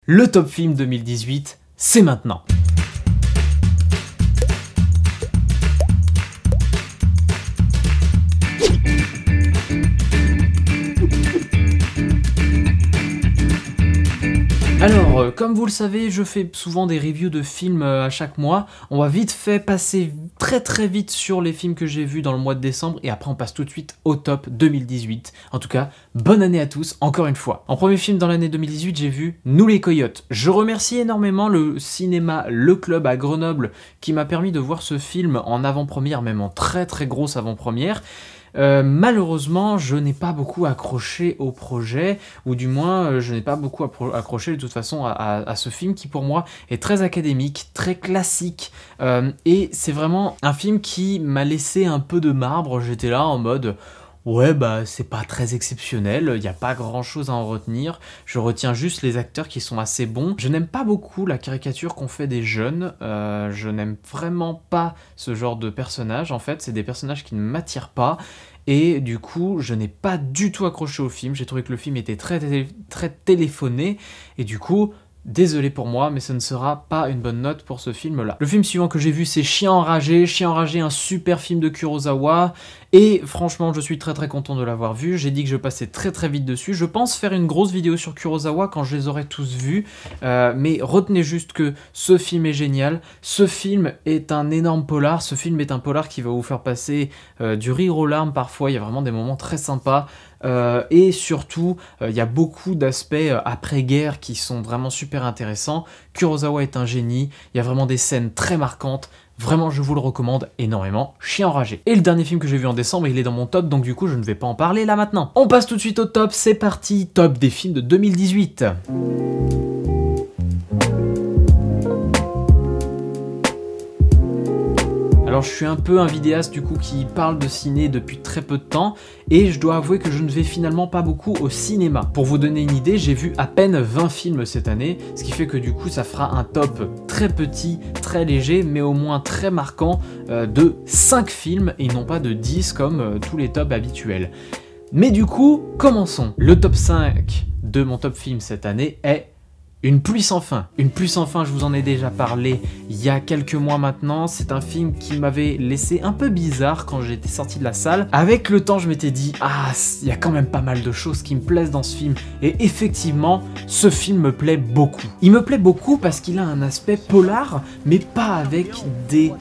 Le top film 2018, c'est maintenant. Alors, comme vous le savez, je fais souvent des reviews de films à chaque mois. On va vite fait passer très vite sur les films que j'ai vus dans le mois de décembre et après on passe tout de suite au top 2018. En tout cas, bonne année à tous, encore une fois. En premier film dans l'année 2018, j'ai vu Nous les Coyotes. Je remercie énormément le cinéma Le Club à Grenoble qui m'a permis de voir ce film en avant-première, même en très grosse avant-première. Malheureusement, je n'ai pas beaucoup accroché au projet, ou du moins, je n'ai pas beaucoup accroché de toute façon à ce film qui pour moi est très académique, très classique, et c'est vraiment un film qui m'a laissé un peu de marbre. J'étais là en mode... Ouais, bah c'est pas très exceptionnel, il n'y a pas grand chose à en retenir, je retiens juste les acteurs qui sont assez bons. Je n'aime pas beaucoup la caricature qu'on fait des jeunes, je n'aime vraiment pas ce genre de personnages, en fait, c'est des personnages qui ne m'attirent pas, et du coup, je n'ai pas du tout accroché au film, j'ai trouvé que le film était très téléphoné, et du coup... Désolé pour moi, mais ce ne sera pas une bonne note pour ce film-là. Le film suivant que j'ai vu, c'est Chien enragé. Chien enragé, un super film de Kurosawa. Et franchement, je suis très content de l'avoir vu. J'ai dit que je passais très vite dessus. Je pense faire une grosse vidéo sur Kurosawa quand je les aurai tous vus. Mais retenez juste que ce film est génial. Ce film est un énorme polar. Ce film est un polar qui va vous faire passer du rire aux larmes parfois. Il y a vraiment des moments très sympas. Et surtout, il y a beaucoup d'aspects après-guerre qui sont vraiment super intéressants. Kurosawa est un génie, il y a vraiment des scènes très marquantes. Vraiment, je vous le recommande énormément, Chien enragé. Et le dernier film que j'ai vu en décembre, il est dans mon top, donc du coup, je ne vais pas en parler là maintenant. On passe tout de suite au top, c'est parti, top des films de 2018. Alors je suis un peu un vidéaste du coup qui parle de ciné depuis très peu de temps et je dois avouer que je ne vais finalement pas beaucoup au cinéma. Pour vous donner une idée, j'ai vu à peine 20 films cette année, ce qui fait que du coup ça fera un top très petit, très léger, mais au moins très marquant de 5 films et non pas de 10 comme tous les tops habituels. Mais du coup, commençons. Le top 5 de mon top film cette année est Une pluie sans fin. Une pluie sans fin, je vous en ai déjà parlé il y a quelques mois maintenant. C'est un film qui m'avait laissé un peu bizarre quand j'étais sorti de la salle. Avec le temps, je m'étais dit, ah, il y a quand même pas mal de choses qui me plaisent dans ce film. Et effectivement, ce film me plaît beaucoup. Il me plaît beaucoup parce qu'il a un aspect polar, mais pas avec des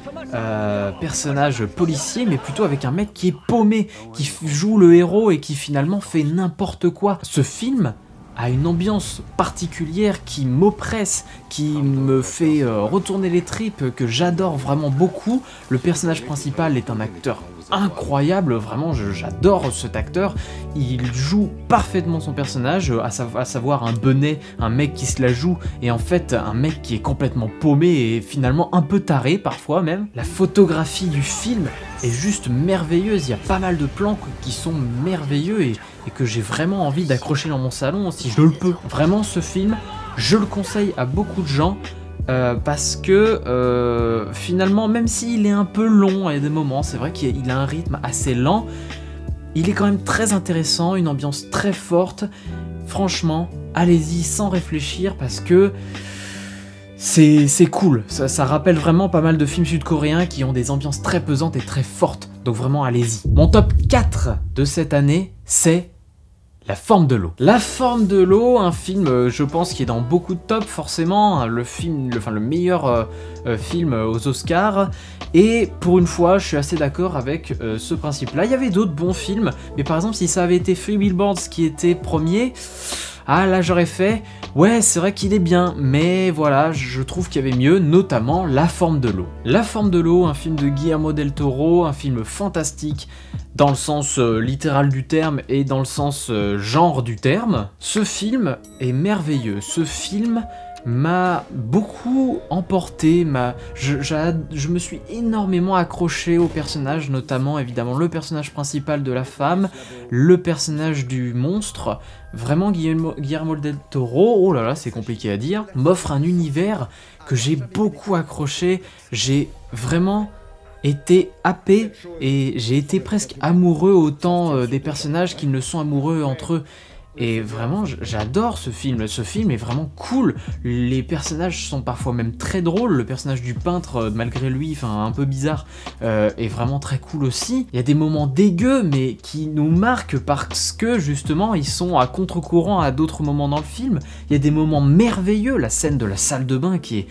personnages policiers, mais plutôt avec un mec qui est paumé, qui joue le héros et qui finalement fait n'importe quoi. Ce film a une ambiance particulière qui m'oppresse, qui me fait retourner les tripes, que j'adore vraiment beaucoup. Le personnage principal est un acteur incroyable, vraiment j'adore cet acteur. Il joue parfaitement son personnage, à savoir un benet, un mec qui se la joue, et en fait un mec qui est complètement paumé et finalement un peu taré parfois même. La photographie du film est juste merveilleuse, il y a pas mal de plans qui sont merveilleux et que j'ai vraiment envie d'accrocher dans mon salon si je le peux. Vraiment ce film, je le conseille à beaucoup de gens parce que finalement, même s'il est un peu long à des moments, c'est vrai qu'il a un rythme assez lent, il est quand même très intéressant, une ambiance très forte. Franchement, allez-y sans réfléchir parce que c'est cool, ça rappelle vraiment pas mal de films sud-coréens qui ont des ambiances très pesantes et très fortes, donc vraiment allez-y. Mon top 4 de cette année, c'est La forme de l'eau. La forme de l'eau, un film, je pense, qui est dans beaucoup de tops, forcément, le meilleur film aux Oscars, et pour une fois, je suis assez d'accord avec ce principe-là. Il y avait d'autres bons films, mais par exemple, si ça avait été Three Billboards qui était premier, ah là j'aurais fait, ouais c'est vrai qu'il est bien, mais voilà, je trouve qu'il y avait mieux, notamment La forme de l'eau. La forme de l'eau, un film de Guillermo del Toro, un film fantastique, dans le sens littéral du terme et dans le sens genre du terme. Ce film est merveilleux, ce film m'a beaucoup emporté, je me suis énormément accroché au personnage, notamment évidemment le personnage principal de la femme, le personnage du monstre. Vraiment Guillermo del Toro, oh là là c'est compliqué à dire, m'offre un univers que j'ai beaucoup accroché, j'ai vraiment été happé et j'ai été presque amoureux autant des personnages qu'ils ne sont amoureux entre eux. Et vraiment, j'adore ce film. Ce film est vraiment cool. Les personnages sont parfois même très drôles. Le personnage du peintre, malgré lui, enfin un peu bizarre, est vraiment très cool aussi. Il y a des moments dégueux, mais qui nous marquent parce que justement, ils sont à contre-courant à d'autres moments dans le film. Il y a des moments merveilleux. La scène de la salle de bain qui est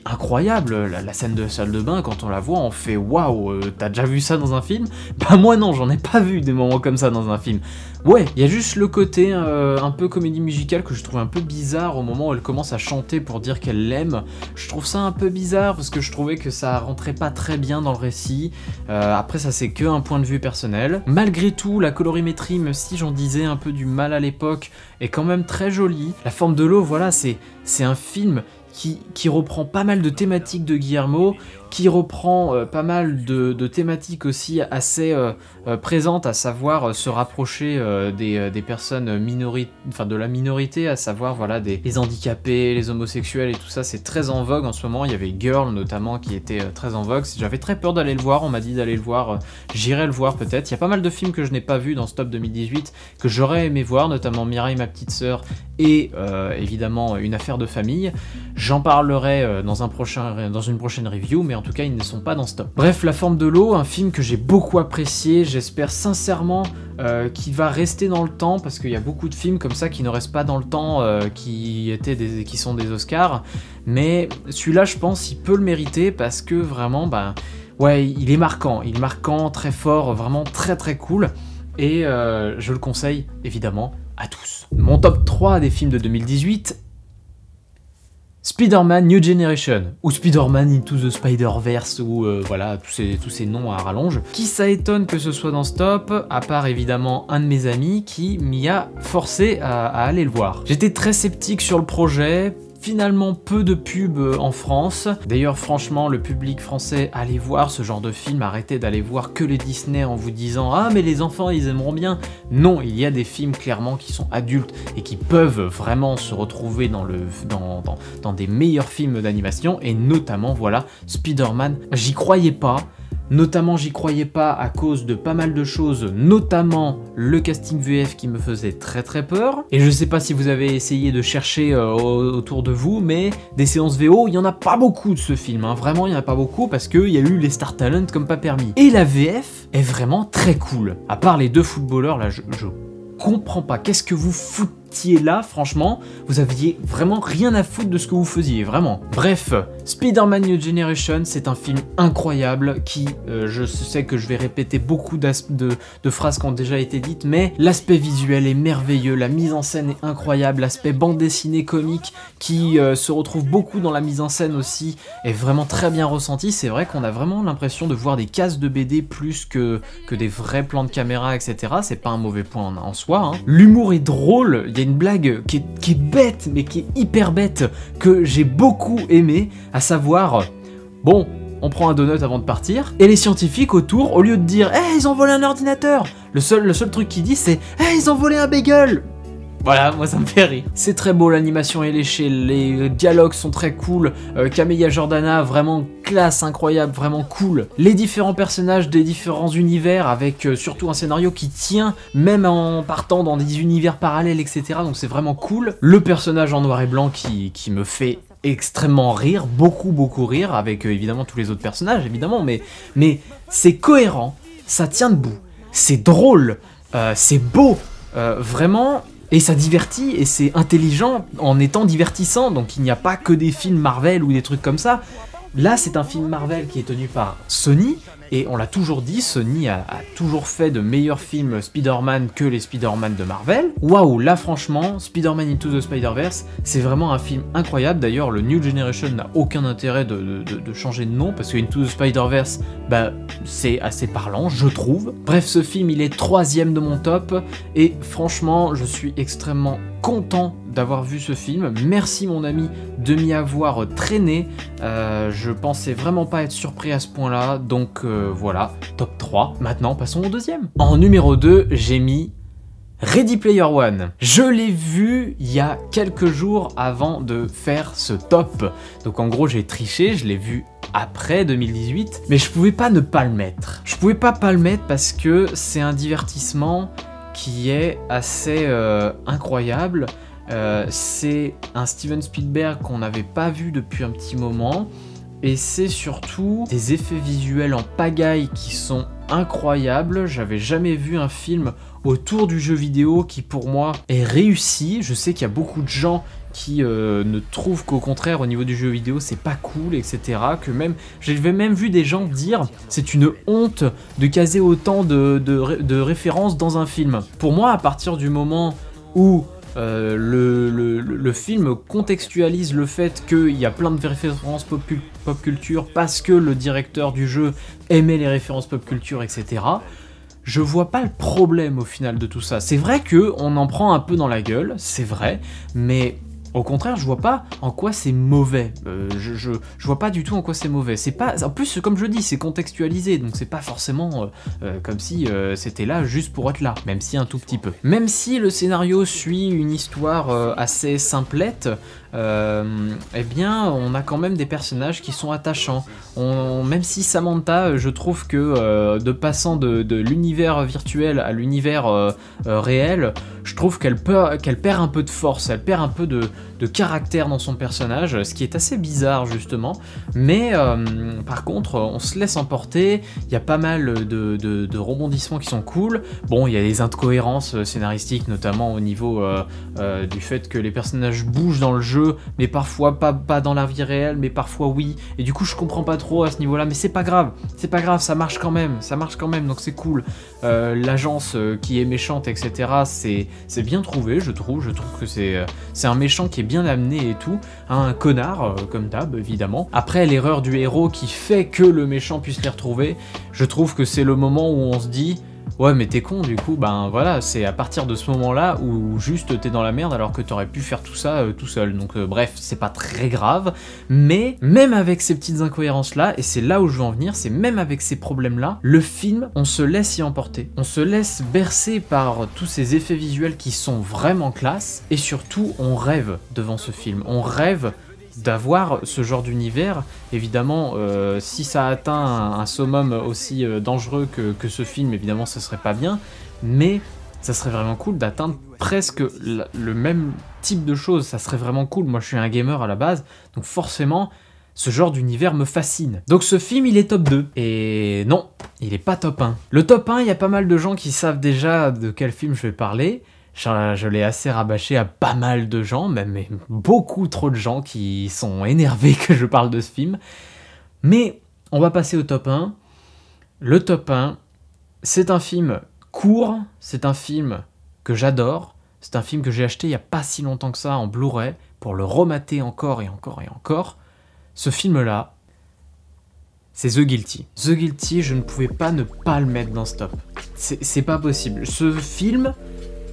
incroyable. La scène de la salle de bain, quand on la voit, on fait waouh, t'as déjà vu ça dans un film? Bah moi non, j'en ai pas vu des moments comme ça dans un film. Ouais, il y a juste le côté un peu comédie musicale que je trouve un peu bizarre au moment où elle commence à chanter pour dire qu'elle l'aime. Je trouve ça un peu bizarre parce que je trouvais que ça rentrait pas très bien dans le récit. Après ça c'est que un point de vue personnel. Malgré tout, la colorimétrie, même si j'en disais un peu du mal à l'époque, est quand même très jolie. La forme de l'eau, voilà, c'est un film qui reprend pas mal de thématiques de Guillermo, qui reprend pas mal de thématiques aussi assez présentes, à savoir se rapprocher des personnes de la minorité, à savoir voilà les handicapés, les homosexuels et tout ça, c'est très en vogue en ce moment. Il y avait Girl notamment qui était très en vogue. J'avais très peur d'aller le voir, on m'a dit d'aller le voir, j'irai le voir peut-être. Il y a pas mal de films que je n'ai pas vus dans ce top 2018 que j'aurais aimé voir, notamment Mireille, ma petite sœur et évidemment Une affaire de famille. J'en parlerai dans une prochaine review, mais en tout cas ils ne sont pas dans ce top. Bref, La forme de l'eau, un film que j'ai beaucoup apprécié, j'espère sincèrement qu'il va rester dans le temps, parce qu'il y a beaucoup de films comme ça qui ne restent pas dans le temps, qui sont des Oscars, mais celui-là je pense il peut le mériter, parce que vraiment, ouais, il est marquant, très fort, vraiment très très cool, et je le conseille évidemment à tous. Mon top 3 des films de 2018, Spider-Man New Generation, ou Spider-Man Into the Spider-Verse, ou voilà, tous ces noms à rallonge. Qui ça étonne que ce soit dans ce top, à part évidemment un de mes amis qui m'y a forcé à aller le voir. J'étais très sceptique sur le projet, finalement peu de pubs en France. D'ailleurs franchement le public français, allez voir ce genre de film, arrêtez d'aller voir que les Disney en vous disant ah mais les enfants ils aimeront bien. Non, il y a des films clairement qui sont adultes et qui peuvent vraiment se retrouver dans des meilleurs films d'animation, et notamment voilà Spider-Man. J'y croyais pas. Notamment, j'y croyais pas à cause de pas mal de choses, notamment le casting VF qui me faisait très très peur. Et je sais pas si vous avez essayé de chercher autour de vous, mais des séances VO, il y en a pas beaucoup de ce film, hein. Vraiment il y en a pas beaucoup parce qu'il y a eu les Star Talent comme pas permis. Et la VF est vraiment très cool. À part les deux footballeurs là, je comprends pas, qu'est-ce que vous foutiez là, franchement, vous aviez vraiment rien à foutre de ce que vous faisiez, vraiment. Bref, Spider-Man New Generation, c'est un film incroyable qui, je sais que je vais répéter beaucoup de phrases qui ont déjà été dites, mais l'aspect visuel est merveilleux, la mise en scène est incroyable, l'aspect bande dessinée comique qui se retrouve beaucoup dans la mise en scène aussi est vraiment très bien ressenti. C'est vrai qu'on a vraiment l'impression de voir des cases de BD plus que des vrais plans de caméra, etc. C'est pas un mauvais point en soi, hein. L'humour est drôle, il y a une blague qui est bête, mais qui est hyper bête, que j'ai beaucoup aimé, à savoir, bon, on prend un donut avant de partir, et les scientifiques autour, au lieu de dire « Hey, ils ont volé un ordinateur !» le seul truc qu'ils disent c'est « Hey, ils ont volé un bagel !» Voilà, moi ça me fait rire. C'est très beau, l'animation est léchée, les dialogues sont très cool, Camélia Jordana, vraiment classe, incroyable, vraiment cool. Les différents personnages des différents univers, avec surtout un scénario qui tient, même en partant dans des univers parallèles, etc. Donc c'est vraiment cool. Le personnage en noir et blanc qui me fait extrêmement rire, beaucoup rire, avec évidemment tous les autres personnages, évidemment, mais c'est cohérent, ça tient debout, c'est drôle, c'est beau, vraiment... Et ça divertit, et c'est intelligent en étant divertissant, donc il n'y a pas que des films Marvel ou des trucs comme ça. Là, c'est un film Marvel qui est tenu par Sony, et on l'a toujours dit, Sony a toujours fait de meilleurs films Spider-Man que les Spider-Man de Marvel. Waouh, là franchement, Spider-Man Into the Spider-Verse, c'est vraiment un film incroyable. D'ailleurs, le New Generation n'a aucun intérêt de changer de nom, parce que Into the Spider-Verse, c'est assez parlant, je trouve. Bref, ce film, il est 3e de mon top, et franchement, je suis extrêmement content d'avoir vu ce film. Merci mon ami de m'y avoir traîné, je pensais vraiment pas être surpris à ce point là, donc voilà, top 3. Maintenant passons au deuxième. En numéro 2, j'ai mis Ready Player One. Je l'ai vu il y a quelques jours avant de faire ce top, donc en gros j'ai triché, je l'ai vu après 2018, mais je pouvais pas ne pas le mettre. Je pouvais pas le mettre parce que c'est un divertissement qui est assez incroyable. C'est un Steven Spielberg qu'on n'avait pas vu depuis un petit moment, et c'est surtout des effets visuels en pagaille qui sont incroyables. J'avais jamais vu un film autour du jeu vidéo qui pour moi est réussi. Je sais qu'il y a beaucoup de gens qui ne trouvent qu'au contraire au niveau du jeu vidéo c'est pas cool, etc. Que même, j'avais même vu des gens dire c'est une honte de caser autant de références dans un film. Pour moi, à partir du moment où le film contextualise le fait qu'il y a plein de références pop culture parce que le directeur du jeu aimait les références pop culture, etc. Je vois pas le problème au final de tout ça. C'est vrai que on en prend un peu dans la gueule, c'est vrai, mais au contraire, je vois pas en quoi c'est mauvais. Je vois pas du tout en quoi c'est mauvais. C'est pas, en plus, comme je dis, c'est contextualisé, donc c'est pas forcément comme si c'était là juste pour être là, même si un tout petit peu. Même si le scénario suit une histoire assez simplette, eh bien, on a quand même des personnages qui sont attachants. Même si Samantha, je trouve que de passant de l'univers virtuel à l'univers réel, je trouve qu'elle perd un peu de force, elle perd un peu de caractère dans son personnage, ce qui est assez bizarre justement, mais par contre on se laisse emporter, il y a pas mal de rebondissements qui sont cool. Bon, il y a des incohérences scénaristiques, notamment au niveau du fait que les personnages bougent dans le jeu, mais parfois pas dans la vie réelle, mais parfois oui, et du coup je comprends pas trop à ce niveau là, mais c'est pas grave, ça marche quand même, donc c'est cool. L'agence qui est méchante, etc., c'est bien trouvé, je trouve que c'est un méchant qui est bien amené et tout, un connard comme d'hab évidemment. Après, l'erreur du héros qui fait que le méchant puisse les retrouver, je trouve que c'est le moment où on se dit ouais mais t'es con, du coup ben voilà, c'est à partir de ce moment là où juste t'es dans la merde alors que t'aurais pu faire tout ça tout seul, donc bref, c'est pas très grave, mais même avec ces petites incohérences là, et c'est là où je veux en venir, c'est même avec ces problèmes là, le film, on se laisse y emporter, on se laisse bercer par tous ces effets visuels qui sont vraiment classe, et surtout on rêve devant ce film, on rêve d'avoir ce genre d'univers. Évidemment, si ça atteint un summum aussi dangereux que ce film, évidemment ça serait pas bien, mais ça serait vraiment cool d'atteindre presque le même type de choses, ça serait vraiment cool. Moi je suis un gamer à la base, donc forcément ce genre d'univers me fascine. Donc ce film il est top 2, et non, il est pas top 1. Le top 1, il y a pas mal de gens qui savent déjà de quel film je vais parler. Je l'ai assez rabâché à pas mal de gens, même beaucoup trop de gens qui sont énervés que je parle de ce film. Mais on va passer au top 1. Le top 1, c'est un film court, c'est un film que j'adore, c'est un film que j'ai acheté il n'y a pas si longtemps que ça en Blu-ray pour le remater encore et encore et encore. Ce film-là, c'est The Guilty. The Guilty, je ne pouvais pas ne pas le mettre dans ce top. C'est pas possible. Ce film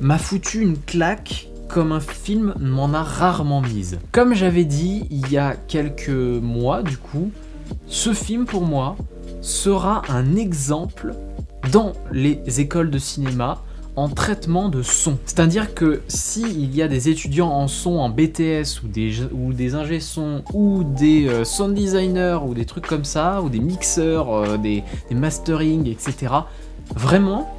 m'a foutu une claque comme un film m'en a rarement mise. Comme j'avais dit il y a quelques mois, du coup, ce film pour moi sera un exemple dans les écoles de cinéma en traitement de son. C'est-à-dire que s'il y a des étudiants en son, en BTS, ou des ingé son, ou des sound designers, ou des trucs comme ça, ou des mixeurs, des mastering, etc., vraiment,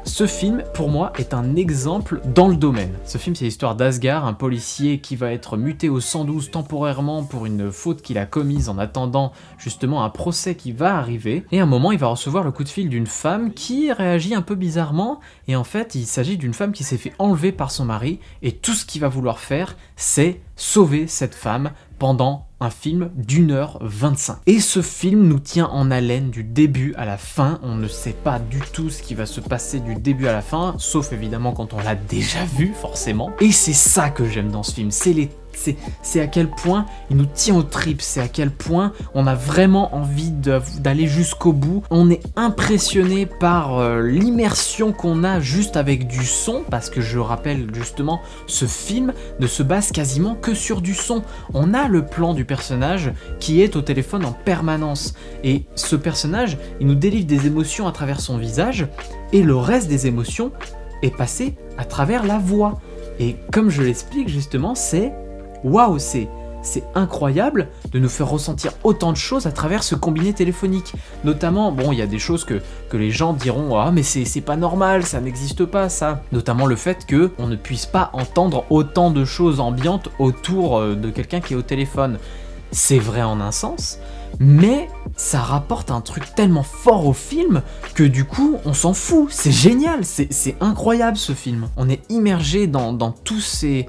ce film, pour moi, est un exemple dans le domaine. Ce film, c'est l'histoire d'Asghar, un policier qui va être muté au 112 temporairement pour une faute qu'il a commise en attendant justement un procès qui va arriver. Et à un moment, il va recevoir le coup de fil d'une femme qui réagit un peu bizarrement. Et en fait, il s'agit d'une femme qui s'est fait enlever par son mari. Et tout ce qu'il va vouloir faire, c'est sauver cette femme pendant un film d'1h25. Et ce film nous tient en haleine du début à la fin. On ne sait pas du tout ce qui va se passer du début à la fin, sauf évidemment quand on l'a déjà vu, forcément. Et c'est ça que j'aime dans ce film, c'est à quel point il nous tient aux tripes, c'est à quel point on a vraiment envie d'aller jusqu'au bout. On est impressionné par l'immersion qu'on a juste avec du son, parce que je rappelle justement, ce film ne se base quasiment que sur du son. On a le plan du personnage qui est au téléphone en permanence, et ce personnage, il nous délivre des émotions à travers son visage, et le reste des émotions est passé à travers la voix. Et comme je l'explique justement, c'est waouh, c'est incroyable de nous faire ressentir autant de choses à travers ce combiné téléphonique. Notamment, bon, il y a des choses que les gens diront « Ah, mais c'est pas normal, ça n'existe pas, ça ». Notamment le fait qu'on ne puisse pas entendre autant de choses ambiantes autour de quelqu'un qui est au téléphone. C'est vrai en un sens, mais ça rapporte un truc tellement fort au film que du coup on s'en fout, c'est génial, c'est incroyable ce film. On est immergé dans toutes ces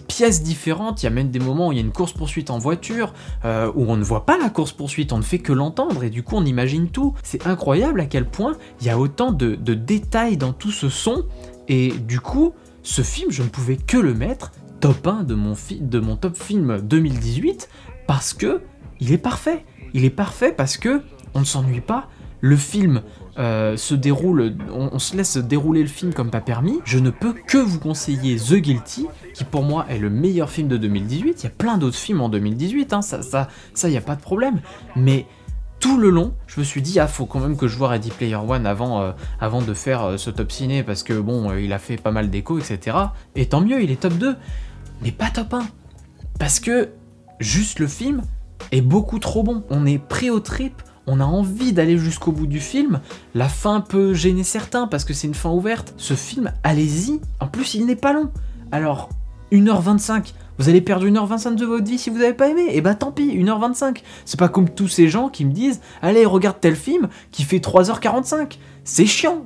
pièces différentes, il y a même des moments où il y a une course-poursuite en voiture, où on ne voit pas la course-poursuite, on ne fait que l'entendre et du coup on imagine tout. C'est incroyable à quel point il y a autant de détails dans tout ce son et du coup ce film je ne pouvais que le mettre top 1 de mon top film 2018 parce que il est parfait. Il est parfait parce que on ne s'ennuie pas. Le film se déroule, on se laisse dérouler le film comme pas permis. Je ne peux que vous conseiller The Guilty, qui pour moi est le meilleur film de 2018. Il y a plein d'autres films en 2018, hein, ça y a pas de problème. Mais tout le long, je me suis dit, ah, faut quand même que je vois Ready Player One avant de faire ce top ciné, parce que bon, il a fait pas mal d'échos, etc. Et tant mieux, il est top 2, mais pas top 1. Parce que juste le film est beaucoup trop bon. On est pris au trip, on a envie d'aller jusqu'au bout du film. La fin peut gêner certains parce que c'est une fin ouverte. Ce film, allez-y. En plus, il n'est pas long. Alors, 1h25, vous allez perdre 1h25 de votre vie si vous n'avez pas aimé. Et bah tant pis, 1h25. C'est pas comme tous ces gens qui me disent « Allez, regarde tel film qui fait 3h45 ». C'est chiant.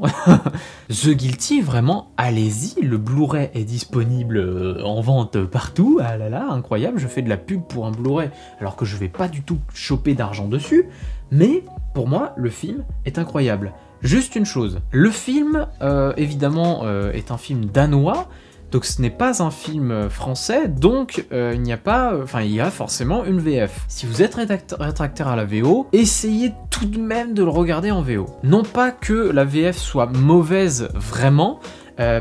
The Guilty, vraiment, allez-y. Le Blu-ray est disponible en vente partout. Ah là là, incroyable. Je fais de la pub pour un Blu-ray alors que je vais pas du tout choper d'argent dessus. Mais pour moi, le film est incroyable. Juste une chose. Le film, évidemment, est un film danois. Donc ce n'est pas un film français, donc il y a forcément une VF. Si vous êtes rétractaire à la VO, essayez tout de même de le regarder en VO. Non pas que la VF soit mauvaise vraiment,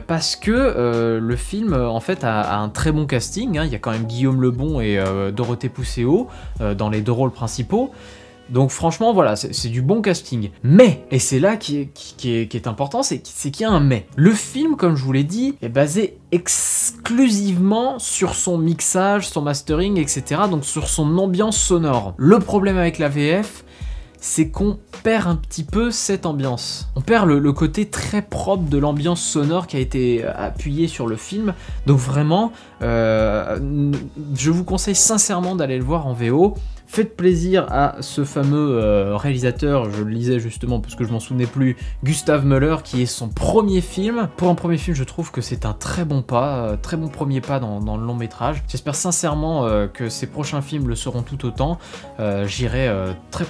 parce que le film en fait a un très bon casting, hein. Il y a quand même Guillaume Lebon et Dorothée Pousseau dans les deux rôles principaux. Donc franchement voilà, c'est du bon casting. Mais, et c'est là qui est important, c'est qu'il y a un mais. Le film, comme je vous l'ai dit, est basé exclusivement sur son mixage, son mastering, etc. Donc sur son ambiance sonore. Le problème avec la VF, c'est qu'on perd un petit peu cette ambiance. On perd le côté très propre de l'ambiance sonore qui a été appuyée sur le film. Donc vraiment, je vous conseille sincèrement d'aller le voir en VO. Faites plaisir à ce fameux réalisateur, je le lisais justement parce que je m'en souvenais plus, Gustav Möller, qui est son premier film. Pour un premier film, je trouve que c'est un très bon pas, très bon premier pas dans le long métrage. J'espère sincèrement que ses prochains films le seront tout autant. J'irai très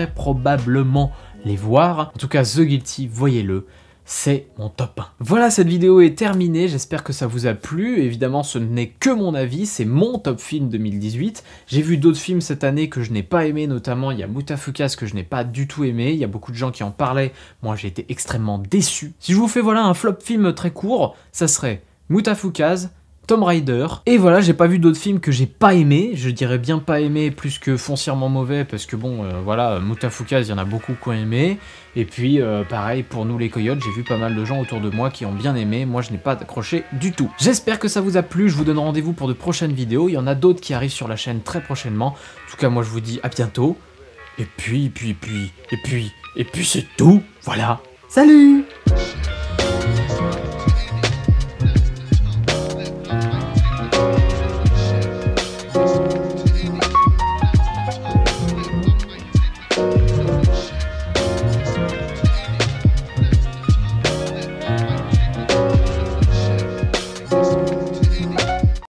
probablement les voir. En tout cas, The Guilty, voyez-le. C'est mon top 1. Voilà, cette vidéo est terminée, j'espère que ça vous a plu. Évidemment, ce n'est que mon avis, c'est mon top film 2018. J'ai vu d'autres films cette année que je n'ai pas aimé, notamment il y a Mutafukas que je n'ai pas du tout aimé. Il y a beaucoup de gens qui en parlaient, moi j'ai été extrêmement déçu. Si je vous fais voilà un flop film très court, ça serait Mutafukas, Tomb Raider, et voilà, j'ai pas vu d'autres films que j'ai pas aimé, je dirais bien pas aimé plus que foncièrement mauvais, parce que bon, voilà, Mutafukas, il y en a beaucoup qui ont aimé, et puis pareil, pour Nous les Coyotes, j'ai vu pas mal de gens autour de moi qui ont bien aimé, moi je n'ai pas accroché du tout. J'espère que ça vous a plu, je vous donne rendez-vous pour de prochaines vidéos, il y en a d'autres qui arrivent sur la chaîne très prochainement, en tout cas moi je vous dis à bientôt, et puis c'est tout, voilà, salut!